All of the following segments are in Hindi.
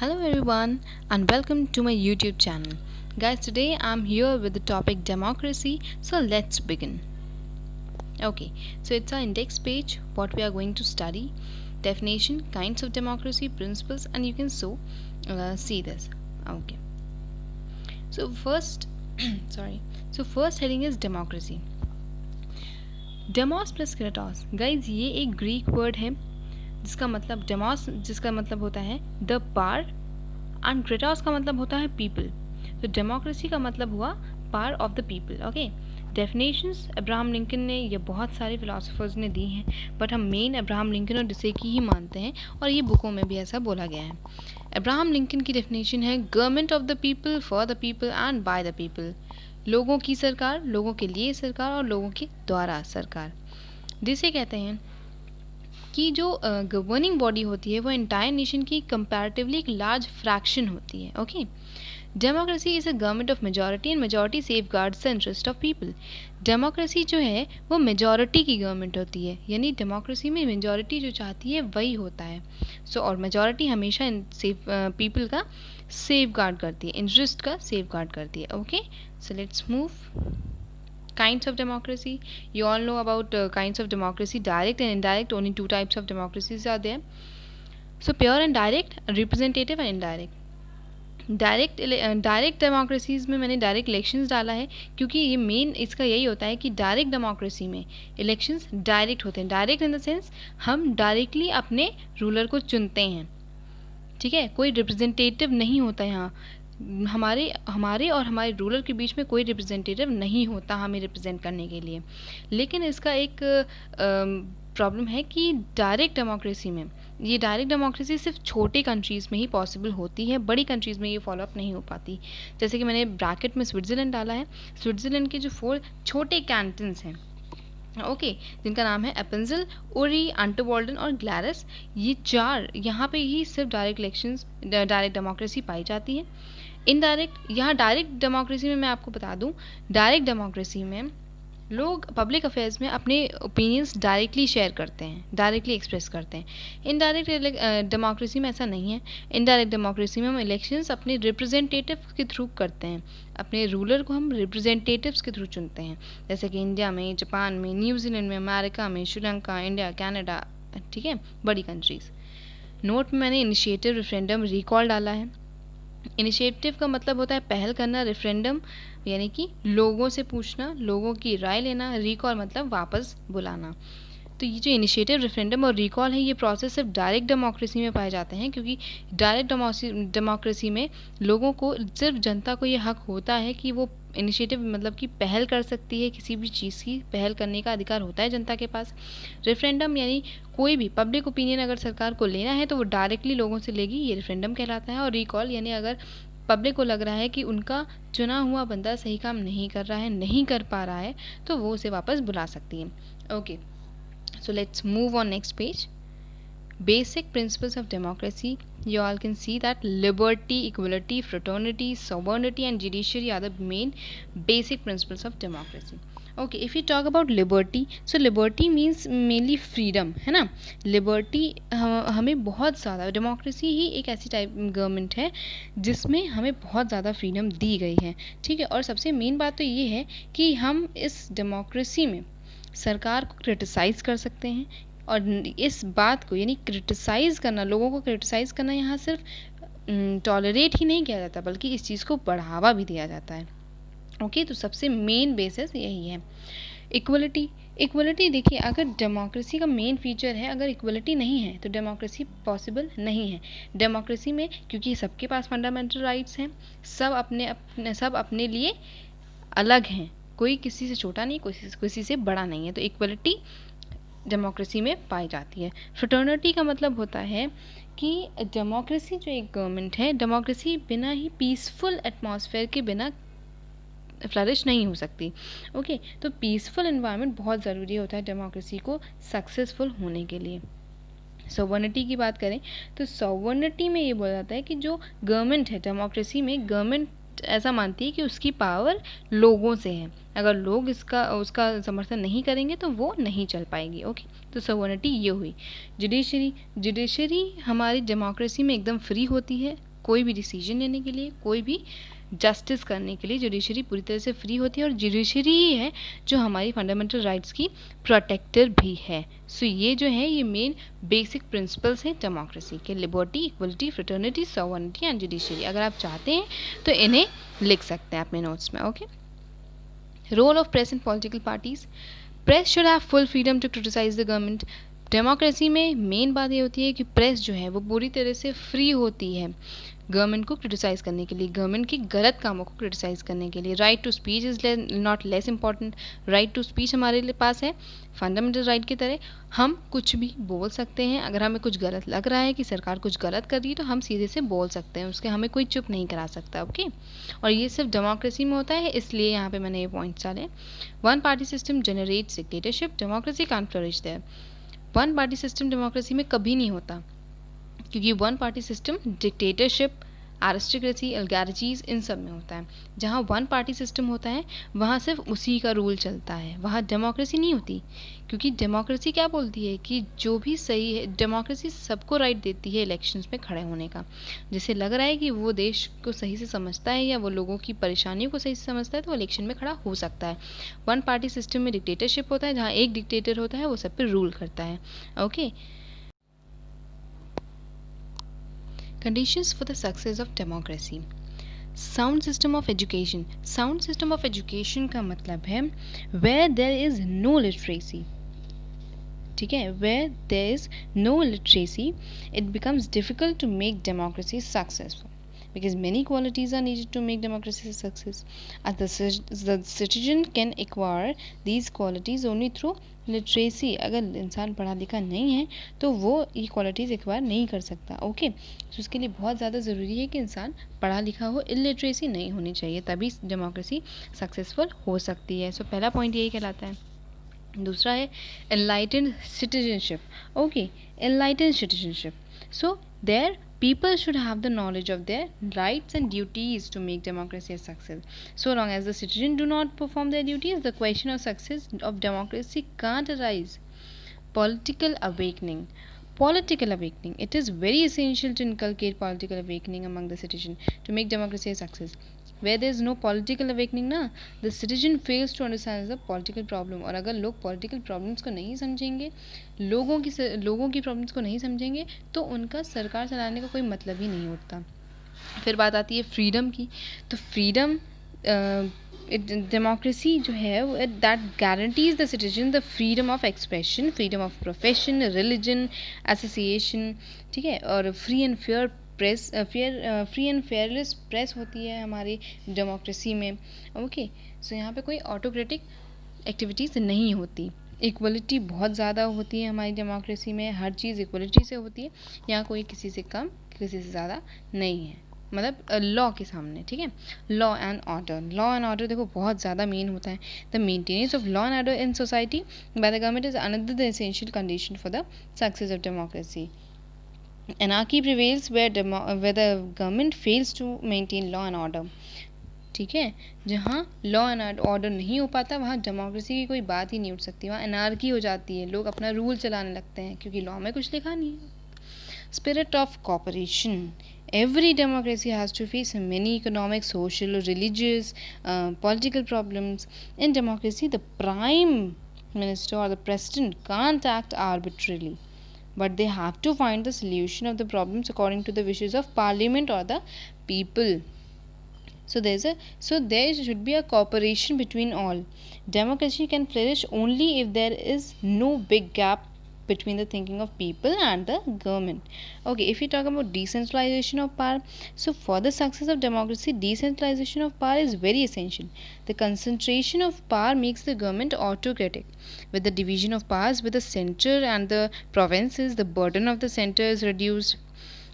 Hello everyone and welcome to my YouTube channel. Guys, today I'm here with the topic democracy, so let's begin. Okay, so it's our index page, what we are going to study, definition, kinds of democracy, principles, and you can see this. Okay, so first, first heading is democracy. Demos plus kratos, guys, ये एक ग्रीक वर्ड है जिसका मतलब डेमोस, जिसका मतलब होता है द पार, एंड क्रेटोस का मतलब होता है पीपल. तो डेमोक्रेसी का मतलब हुआ power of the people. Okay, definitions Abraham Lincoln ने, ये बहुत सारे फिलोसोफर्स ने दी हैं, बट हम मेन अब्राहम लिंकन और डिसे की ही मानते हैं, और ये बुकों में भी ऐसा बोला गया है. अब्राहम लिंकन की डेफिनेशन है government of the people, for the people and by the people. लोगों की सरकार, लोगों के लिए सरकार और लोगों के द्वारा सरकार. जिसे कहते हैं कि जो गवर्निंग बॉडी होती है वो एंटायर नेशन की कंपैरेटिवली एक लार्ज फ्रैक्शन होती है. Okay, democracy is a government of majority and majority safe guards the interest of people. Democracy जो है वो मेजॉरिटी की गवर्नमेंट होती है, यानी डेमोक्रेसी में मेजॉरिटी जो चाहती है वही होता है. और मेजॉरिटी हमेशा सेफ पीपल का सेफ गार्ड करती है, इंटरेस्ट का सेफ गार्ड करती है. Okay, so let's move. Kinds of democracy, you all know about kinds of democracy, direct and indirect. Only two types of democracies are there. So pure and direct, representative and indirect. Direct democracies में मैंने डायरेक्ट इलेक्शंस डाला है, क्योंकि ये मेन इसका यही होता है कि डायरेक्ट डेमोक्रेसी में इलेक्शंस डायरेक्ट होते हैं. डायरेक्ट इन द सेंस हम डायरेक्टली अपने रूलर को चुनते हैं. ठीक है, कोई रिप्रेजेंटेटिव नहीं होता यहाँ. हमारे और हमारे रूलर के बीच में कोई रिप्रेजेंटेटिव नहीं होता हमें रिप्रेजेंट करने के लिए. लेकिन इसका एक प्रॉब्लम है कि डायरेक्ट डेमोक्रेसी में, ये डायरेक्ट डेमोक्रेसी सिर्फ छोटे कंट्रीज़ में ही पॉसिबल होती है, बड़ी कंट्रीज़ में ये फॉलोअप नहीं हो पाती. जैसे कि मैंने ब्रैकेट में स्विट्ज़रलैंड डाला है. स्विट्ज़रलैंड के जो 4 छोटे कैंटन्स हैं, ओके, जिनका नाम है एपेंजिल, उरी, अंटरवॉल्डन और ग्लैरस, ये 4, यहाँ पे ही सिर्फ डायरेक्ट डेमोक्रेसी पाई जाती है. इनडायरेक्ट, यहाँ डायरेक्ट डेमोक्रेसी में मैं आपको बता दूँ, डायरेक्ट डेमोक्रेसी में लोग पब्लिक अफेयर्स में अपने ओपिनियंस डायरेक्टली शेयर करते हैं, डायरेक्टली एक्सप्रेस करते हैं. इनडायरेक्ट डेमोक्रेसी में ऐसा नहीं है. इनडायरेक्ट डेमोक्रेसी में हम इलेक्शंस अपने रिप्रेजेंटेटिव के थ्रू करते हैं, अपने रूलर को हम रिप्रेजेंटेटिव्स के थ्रू चुनते हैं. जैसे कि इंडिया में, जापान में, न्यूजीलैंड में, अमेरिका में, श्रीलंका, इंडिया, कनाडा, ठीक है, बड़ी कंट्रीज़. नोट में मैंने इनिशिएटिव, रेफरेंडम, रिकॉल डाला है. इनिशिएटिव का मतलब होता है पहल करना, रेफरेंडम यानी कि लोगों से पूछना, लोगों की राय लेना, रिकॉल मतलब वापस बुलाना. तो ये जो इनिशिएटिव, रेफरेंडम और रिकॉल है, ये प्रोसेस सिर्फ डायरेक्ट डेमोक्रेसी में पाए जाते हैं, क्योंकि डायरेक्ट डेमोक्रेसी में लोगों को, सिर्फ जनता को ये हक होता है कि वो इनिशिएटिव मतलब कि पहल कर सकती है, किसी भी चीज़ की पहल करने का अधिकार होता है जनता के पास. रेफरेंडम यानी कोई भी पब्लिक ओपिनियन अगर सरकार को लेना है तो वो डायरेक्टली लोगों से लेगी, ये रेफरेंडम कहलाता है. और रिकॉल यानी अगर पब्लिक को लग रहा है कि उनका चुना हुआ बंदा सही काम नहीं कर रहा है, नहीं कर पा रहा है, तो वो उसे वापस बुला सकती है. Okay, so let's move on next page. Basic principles of democracy, you all can see that liberty, equality, fraternity, sovereignty and judiciary are the main basic principles of democracy. Okay, if we talk about liberty, so liberty means mainly freedom, है ना. liberty हमें बहुत ज़्यादा, डेमोक्रेसी ही एक ऐसी टाइप गवर्नमेंट है जिसमें हमें बहुत ज़्यादा फ्रीडम दी गई है. ठीक है, और सबसे मेन बात तो ये है कि हम इस डेमोक्रेसी में सरकार को क्रिटिसाइज़ कर सकते हैं. और इस बात को, यानी क्रिटिसाइज़ करना, लोगों को क्रिटिसाइज़ करना, यहाँ सिर्फ टॉलरेट ही नहीं किया जाता बल्कि इस चीज़ को बढ़ावा भी दिया जाता है. ओके, तो सबसे मेन बेसिस यही है. इक्वलिटी देखिए, अगर डेमोक्रेसी का मेन फीचर है, अगर इक्वलिटी नहीं है तो डेमोक्रेसी पॉसिबल नहीं है. डेमोक्रेसी में क्योंकि सबके पास फंडामेंटल राइट्स हैं, सब अपने लिए अलग हैं, कोई किसी से छोटा नहीं, किसी से बड़ा नहीं है. तो इक्वलिटी डेमोक्रेसी में पाई जाती है. फ्रेटर्निटी का मतलब होता है कि डेमोक्रेसी जो एक गवर्नमेंट है, डेमोक्रेसी बिना ही पीसफुल एटमॉस्फेयर के बिना फ्लरिश नहीं हो सकती. ओके, तो पीसफुल एनवायरनमेंट बहुत ज़रूरी होता है डेमोक्रेसी को सक्सेसफुल होने के लिए. सॉवर्निटी की बात करें तो सॉवर्निटी में ये बोला जाता है कि जो गवर्नमेंट है, डेमोक्रेसी में गवर्नमेंट ऐसा मानती है कि उसकी पावर लोगों से है, अगर लोग उसका समर्थन नहीं करेंगे तो वो नहीं चल पाएगी. ओके, तो सॉवर्निटी ये हुई. जुडिशरी हमारी डेमोक्रेसी में एकदम फ्री होती है, कोई भी डिसीजन लेने के लिए, कोई भी जस्टिस करने के लिए जुडिशरी पूरी तरह से फ्री होती है, और जुडिशरी ही है जो हमारी फंडामेंटल राइट्स की प्रोटेक्टर भी है। सो ये जो है ये मेन बेसिक प्रिंसिपल्स हैं डेमोक्रेसी के, liberty, equality, fraternity, sovereignty and judiciary. अगर आप चाहते हैं तो इन्हें लिख सकते हैं अपने नोट्स में। Okay, role of press and political parties. Press should have full freedom to criticise the government. Democracy में मेन बात ये होती है कि प्रेस जो है वो पूरी तरह से फ्री होती है गवर्नमेंट को क्रिटिसाइज़ करने के लिए, गवर्नमेंट के गलत कामों को क्रिटिसाइज़ करने के लिए। Right to speech is not less important. Right to speech हमारे पास है फंडामेंटल राइट की तरह, हम कुछ भी बोल सकते हैं। अगर हमें कुछ गलत लग रहा है कि सरकार कुछ गलत कर रही है तो हम सीधे से बोल सकते हैं, उसके हमें कोई चुप नहीं करा सकता। ओके, और ये सिर्फ डेमोक्रेसी में होता है, इसलिए यहाँ पे मैंने ये पॉइंट्स डाले। One party system generates dictatorship, democracy can't flourish there. One party system democracy में कभी नहीं होता, क्योंकि one party system dictatorship, aristocracy, oligarchies इन सब में होता है। जहाँ वन पार्टी सिस्टम होता है वहाँ सिर्फ उसी का रूल चलता है, वहाँ डेमोक्रेसी नहीं होती। क्योंकि डेमोक्रेसी क्या बोलती है कि जो भी सही है, डेमोक्रेसी सबको राइट देती है इलेक्शंस में खड़े होने का। जिसे लग रहा है कि वो देश को सही से समझता है या वो लोगों की परेशानियों को सही से समझता है तो वो इलेक्शन में खड़ा हो सकता है। वन पार्टी सिस्टम में डिक्टेटरशिप होता है, जहाँ एक डिक्टेटर होता है वो सब पे रूल करता है। Okay, Conditions for the success of democracy. Sound system of education. Sound system of education का मतलब है where there is no literacy. ठीक है, where there is no literacy, it becomes difficult to make democracy successful. Because many qualities are needed to make democracy a success. And the citizen can acquire these qualities only through literacy. अगर इंसान पढ़ा लिखा नहीं है तो वो ये क्वालिटीज़ एक्वायर नहीं कर सकता। ओके, तो उसके लिए बहुत ज़्यादा ज़रूरी है कि इंसान पढ़ा लिखा हो, इलिटरेसी नहीं होनी चाहिए, तभी डेमोक्रेसी सक्सेसफुल हो सकती है। सो पहला पॉइंट यही कहलाता है। दूसरा है enlightened citizenship. Okay, enlightened citizenship, so there people should have the knowledge of their rights and duties to make democracy a success. So long as the citizens do not perform their duties, the question of success of democracy can't arise. Political awakening. Political awakening. It is very essential to inculcate political awakening among the citizen to make democracy a success. Where there is no political awakening ना, the citizen fails to understand the political problem. और अगर लोग political problems को नहीं समझेंगे, लोगों की problems को नहीं समझेंगे तो उनका सरकार चलाने का कोई मतलब ही नहीं होता। फिर बात आती है फ्रीडम की। तो फ्रीडम डेमोक्रेसी जो है that guarantees the citizen the freedom of expression, freedom of profession, religion, association, ठीक है, और free and fair press, free and fearless press होती है हमारी डेमोक्रेसी में। ओके, सो यहाँ पे कोई ऑटोक्रेटिक एक्टिविटीज़ नहीं होती। इक्वलिटी बहुत ज़्यादा होती है हमारी डेमोक्रेसी में, हर चीज़ इक्वलिटी से होती है, यहाँ कोई किसी से कम किसी से ज़्यादा नहीं है, मतलब लॉ के सामने। ठीक है, law and order, law and order देखो बहुत ज़्यादा मेन होता है। The maintenance of law and order in society by the government is another the essential condition for the success of democracy. Anarchy prevails where the government fails to maintain law and order. ठीक है, जहाँ लॉ एंड ऑर्डर नहीं हो पाता वहाँ डेमोक्रेसी की कोई बात ही नहीं उठ सकती, वहाँ एनार्की हो जाती है, लोग अपना रूल चलाने लगते हैं क्योंकि लॉ में कुछ लिखा नहीं है। Spirit of cooperation. Every democracy has to face many economic, social, religious, political problems. In democracy, the prime minister or the president can't act arbitrarily, but they have to find the solution of the problems according to the wishes of parliament or the people. So there should be a cooperation between all. Democracy can flourish only if there is no big gap between the thinking of people and the government. Okay, if we talk about decentralization of power, so for the success of democracy, decentralization of power is very essential. The concentration of power makes the government autocratic. With the division of powers with the center and the provinces, the burden of the center is reduced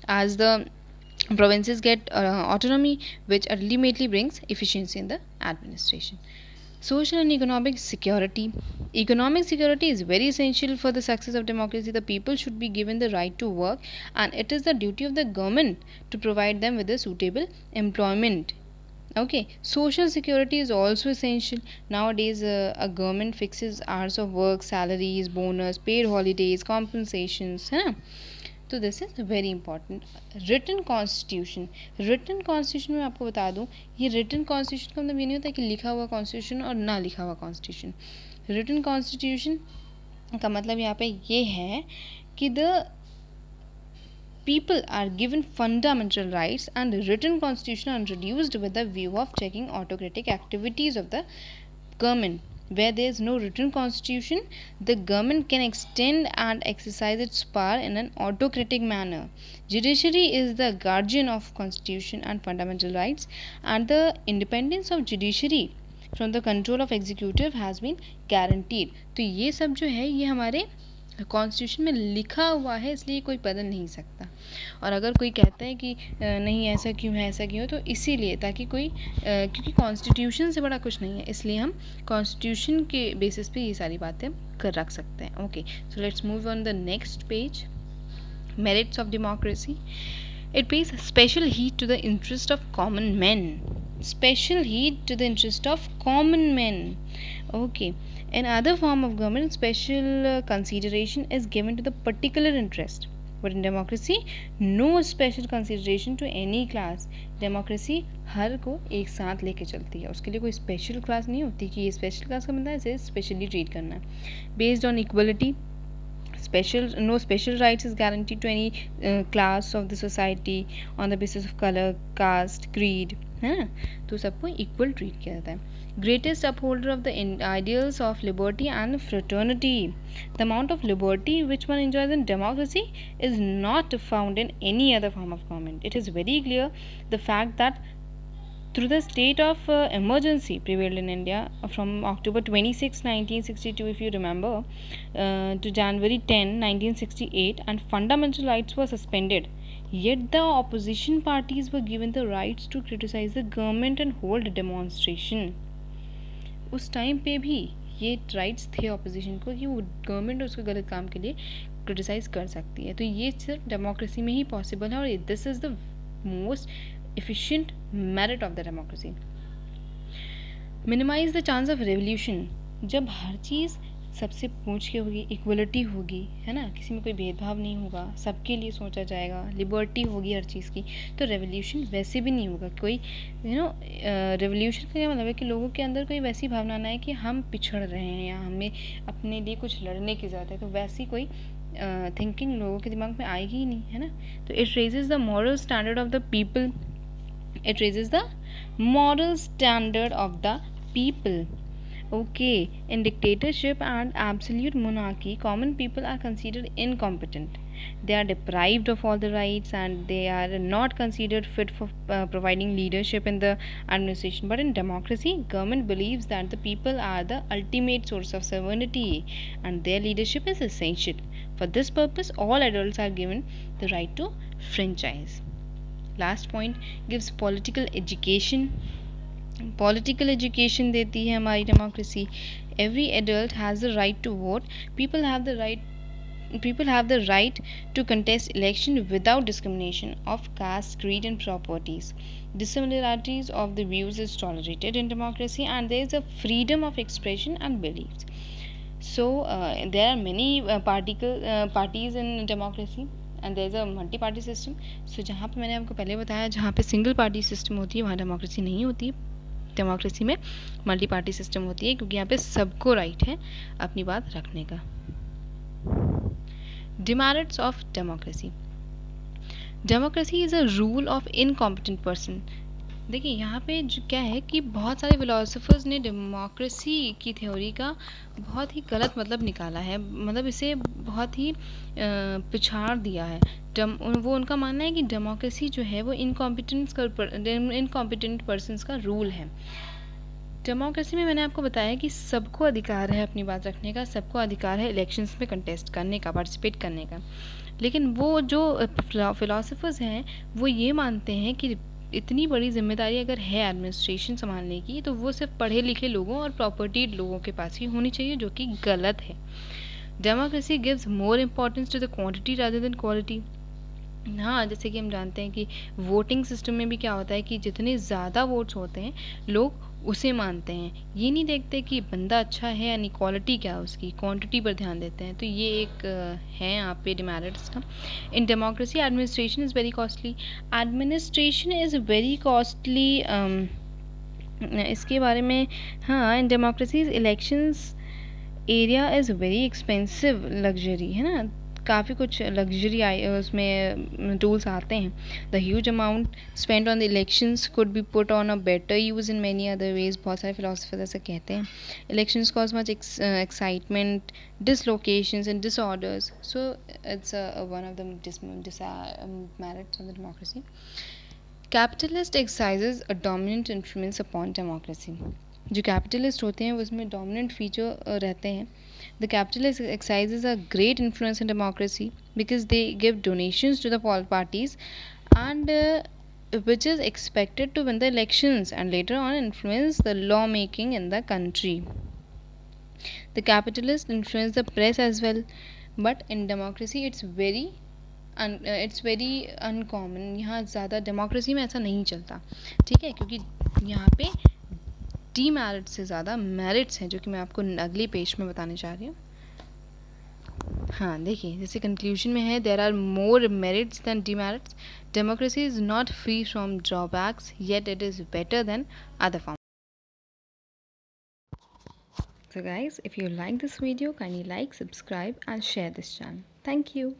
as the provinces get autonomy, which ultimately brings efficiency in the administration. Social and economic security. Economic security is very essential for the success of democracy. The people should be given the right to work, and it is the duty of the government to provide them with a suitable employment. Okay, social security is also essential. Nowadays, a government fixes hours of work, salaries, bonus, paid holidays, compensations, है ना? तो this is very important. Written constitution. Written constitution में आपको बता दूं, ये रिटन कॉन्स्टिट्यूशन का मतलब ये नहीं होता कि लिखा हुआ कॉन्स्टिट्यूशन और ना लिखा हुआ कॉन्स्टिट्यूशन. रिटन कॉन्स्टिट्यूशन का मतलब यहाँ पे ये है कि the people are given fundamental rights, and written constitution are introduced with the view of checking autocratic activities of the government. Where there is no written constitution, the government can extend and exercise its power in an autocratic manner. Judiciary is the guardian of constitution and fundamental rights, and the independence of judiciary from the control of executive has been guaranteed. तो ये सब जो है ये हमारे कॉन्स्टिट्यूशन में लिखा हुआ है, इसलिए कोई बदल नहीं सकता. और अगर कोई कहता है कि नहीं ऐसा क्यों है, ऐसा क्यों है, तो इसीलिए ताकि कोई क्योंकि कॉन्स्टिट्यूशन से बड़ा कुछ नहीं है, इसलिए हम कॉन्स्टिट्यूशन के बेसिस पे ये सारी बातें कर रख सकते हैं. Okay, so let's move on the next page. Merits of democracy. It pays special heed to the interest of common men. Special heed to the interest of common men. Okay. In other form of government, special consideration is given to the particular interest. But in democracy, no special consideration to any class. Democracy हर को एक साथ लेके चलती है. उसके लिए कोई स्पेशल क्लास नहीं होती कि ये स्पेशल क्लास का बंदा है, इसे स्पेशली ट्रीट करना है. Based on equality, no special rights is guaranteed to any class of the society on the basis of color, caste, creed, है ना. तो सबको इक्वल ट्रीट किया जाता है. Greatest upholder of the ideals of liberty and fraternity. The amount of liberty which one enjoys in democracy is not found in any other form of government. It is very clear the fact that through the state of emergency prevailed in India from October 26, 1962, if you remember, to January 10, 1968, and fundamental rights were suspended. Yet the opposition parties were given the rights to criticize the government and hold demonstration. उस टाइम पे भी ये राइट्स थे ऑपोजिशन को कि वो गवर्नमेंट उसके गलत काम के लिए क्रिटिसाइज़ कर सकती है. तो ये सिर्फ डेमोक्रेसी में ही पॉसिबल है, और this is the most efficient merit of the democracy. Minimize the chance of revolution. जब हर चीज़ सबसे पूछ के होगी, इक्वलिटी होगी, है ना, किसी में कोई भेदभाव नहीं होगा, सबके लिए सोचा जाएगा, लिबर्टी होगी हर चीज़ की, तो रेवोल्यूशन वैसे भी नहीं होगा. कोई रेवोल्यूशन का क्या मतलब है कि लोगों के अंदर कोई वैसी भावना ना है कि हम पिछड़ रहे हैं या हमें अपने लिए कुछ लड़ने की ज़रूरत है, तो वैसी कोई थिंकिंग लोगों के दिमाग में आएगी ही नहीं, है ना. तो it raises the moral standard of the people. It raises the moral standard of the people. Okay, in dictatorship and absolute monarchy, common people are considered incompetent. They are deprived of all the rights, and they are not considered fit for providing leadership in the administration. But in democracy, government believes that the people are the ultimate source of sovereignty, and their leadership is essential. For this purpose, all adults are given the right to franchise. Last point, gives political education. Political education देती है हमारी डेमोक्रेसी. Every adult has the right to vote. People have the right to contest election without discrimination of caste, creed and properties. Dissimilarities of the views is tolerated in democracy, and there is a freedom of expression and beliefs. So there are many parties in democracy, and there is a multi party system. So जहाँ पे मैंने आपको पहले बताया, जहाँ पे सिंगल पार्टी सिस्टम होती है वहाँ डेमोक्रेसी नहीं होती. डेमोक्रेसी में मल्टी पार्टी सिस्टम होती है, क्योंकि यहाँ पे सबको राइट है अपनी बात रखने का. Demerits of democracy. Democracy is a rule of incompetent person. देखिए यहाँ पे जो क्या है कि बहुत सारे फिलोसफर्स ने डेमोक्रेसी की थ्योरी का बहुत ही गलत मतलब निकाला है, मतलब इसे बहुत ही पिछाड़ दिया है. वो उनका मानना है कि डेमोक्रेसी जो है वो इनकॉम्पिटेंट पर्सन्स का रूल है. डेमोक्रेसी में मैंने आपको बताया कि सबको अधिकार है अपनी बात रखने का, सबको अधिकार है इलेक्शंस में कंटेस्ट करने का, पार्टिसिपेट करने का. लेकिन वो जो फिलोसफर्स हैं वो ये मानते हैं कि इतनी बड़ी जिम्मेदारी अगर है एडमिनिस्ट्रेशन संभालने की, तो वो सिर्फ पढ़े लिखे लोगों और प्रॉपर्टी लोगों के पास ही होनी चाहिए, जो कि गलत है. Democracy gives more importance to the quantity rather than quality. हाँ, जैसे कि हम जानते हैं कि वोटिंग सिस्टम में भी क्या होता है कि जितने ज़्यादा वोट्स होते हैं, लोग उसे मानते हैं। ये नहीं देखते कि बंदा अच्छा है या नहीं, क्वालिटी क्या है उसकी, क्वांटिटी पर ध्यान देते हैं। तो ये एक है यहाँ पे डिमेरिट्स का। In democracy administration is very costly. Administration is very costly. इसके बारे में, हाँ, इन democracies elections area is very expensive luxury, है ना। काफ़ी कुछ लग्जरी आई उसमें टूल्स आते हैं। The huge amount spend on the elections could be put on a better use in many other ways. बहुत सारे फिलोसफर ऐसा कहते हैं। Elections cause much excitement, dislocations and disorders. So it's one of the merits of the democracy. Capitalist exercises a dominant influence upon democracy. जो कैपिटलिस्ट होते हैं उसमें डोमिनेंट फीचर रहते हैं. The capitalist exercises a great influence in democracy because they give donations to the parties and which is expected to win the elections and later on influence the lawmaking in the country. The capitalists influence the press as well, but in democracy it's very uncommon. यहाँ ज़्यादा डेमोक्रेसी में ऐसा नहीं चलता, ठीक है, क्योंकि यहाँ पे डीमेरिट्स से ज़्यादा मेरिट्स हैं, जो कि मैं आपको अगले पेज में बताने जा रही हूँ. हाँ, देखिए, जैसे कंक्लूजन में है, there are more merits than demerits. Democracy is not free from drawbacks, yet it is better than other form. So guys, if you like this video, kindly like, subscribe and share this channel. Thank you.